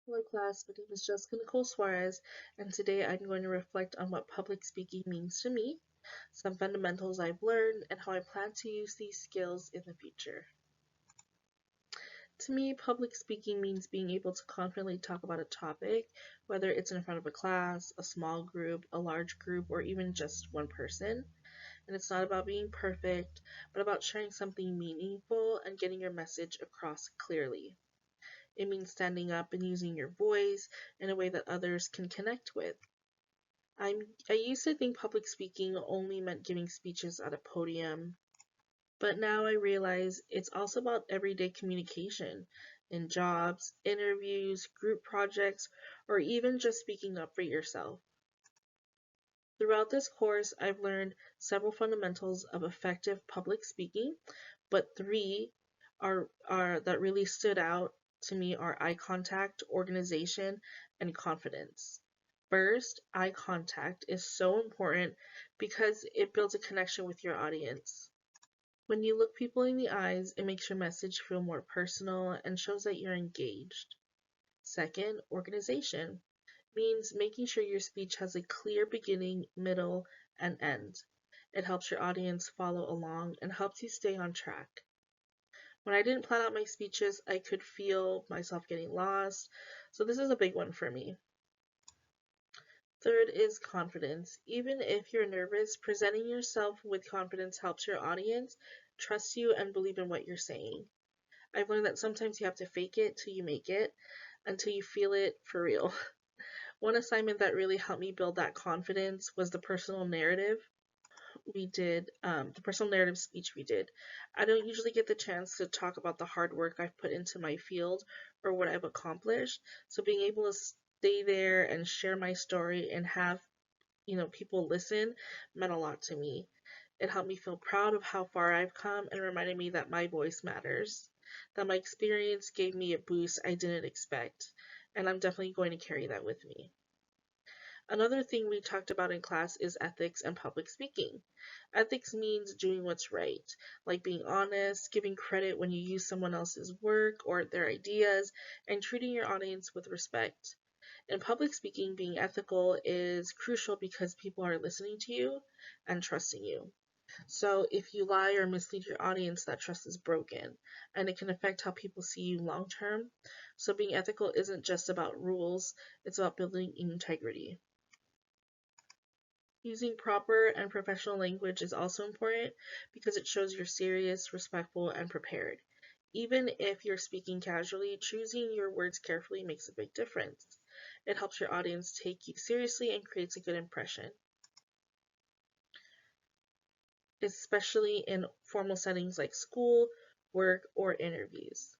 Hello class, my name is Jessica Nicole Suarez, and today I'm going to reflect on what public speaking means to me, some fundamentals I've learned, and how I plan to use these skills in the future. To me, public speaking means being able to confidently talk about a topic, whether it's in front of a class, a small group, a large group, or even just one person. And it's not about being perfect, but about sharing something meaningful and getting your message across clearly. It means standing up and using your voice in a way that others can connect with. I used to think public speaking only meant giving speeches at a podium, but now I realize it's also about everyday communication in jobs, interviews, group projects, or even just speaking up for yourself. Throughout this course, I've learned several fundamentals of effective public speaking, but three are that really stood out to me are eye contact, organization, and confidence. First, eye contact is so important because it builds a connection with your audience. When you look people in the eyes, it makes your message feel more personal and shows that you're engaged. Second, organization means making sure your speech has a clear beginning, middle, and end. It helps your audience follow along and helps you stay on track. When I didn't plan out my speeches, I could feel myself getting lost, so this is a big one for me. Third is confidence. Even if you're nervous, presenting yourself with confidence helps your audience trust you and believe in what you're saying. I've learned that sometimes you have to fake it till you make it, until you feel it for real. One assignment that really helped me build that confidence was the personal narrative speech we did. I don't usually get the chance to talk about the hard work I've put into my field or what I've accomplished. So being able to stay there and share my story and have, people listen meant a lot to me. It helped me feel proud of how far I've come and reminded me that my voice matters, that my experience gave me a boost I didn't expect, and I'm definitely going to carry that with me. Another thing we talked about in class is ethics and public speaking. Ethics means doing what's right, like being honest, giving credit when you use someone else's work or their ideas, and treating your audience with respect. In public speaking, being ethical is crucial because people are listening to you and trusting you. So if you lie or mislead your audience, that trust is broken, and it can affect how people see you long term. So being ethical isn't just about rules, it's about building integrity. Using proper and professional language is also important because it shows you're serious, respectful, and prepared. Even if you're speaking casually, choosing your words carefully makes a big difference. It helps your audience take you seriously and creates a good impression, especially in formal settings like school, work, or interviews.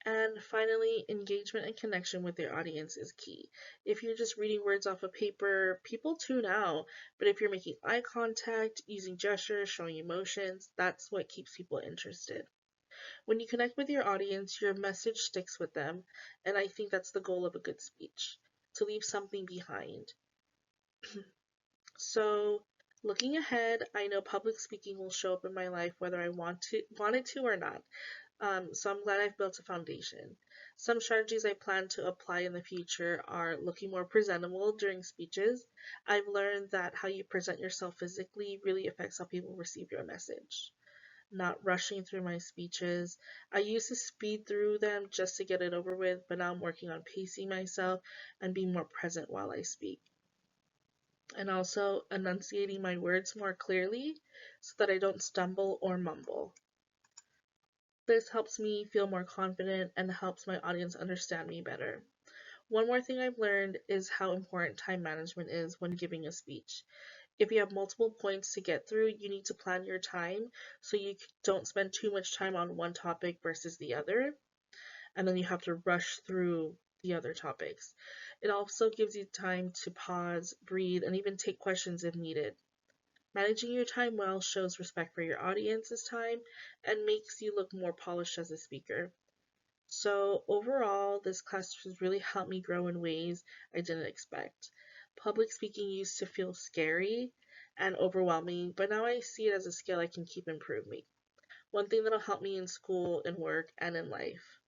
And finally, engagement and connection with your audience is key. If you're just reading words off of paper, people tune out. But if you're making eye contact, using gestures, showing emotions, that's what keeps people interested. When you connect with your audience, your message sticks with them. And I think that's the goal of a good speech, to leave something behind. So, looking ahead, I know public speaking will show up in my life whether I want it to or not. So I'm glad I've built a foundation. Some strategies I plan to apply in the future are looking more presentable during speeches. I've learned that how you present yourself physically really affects how people receive your message. Not rushing through my speeches. I used to speed through them just to get it over with, but now I'm working on pacing myself and being more present while I speak. And also enunciating my words more clearly so that I don't stumble or mumble. This helps me feel more confident and helps my audience understand me better. One more thing I've learned is how important time management is when giving a speech. If you have multiple points to get through, you need to plan your time so you don't spend too much time on one topic versus the other, and then you have to rush through the other topics. It also gives you time to pause, breathe, and even take questions if needed. Managing your time well shows respect for your audience's time and makes you look more polished as a speaker. So, overall, this class has really helped me grow in ways I didn't expect. Public speaking used to feel scary and overwhelming, but now I see it as a skill I can keep improving. One thing that'll help me in school, in work, and in life.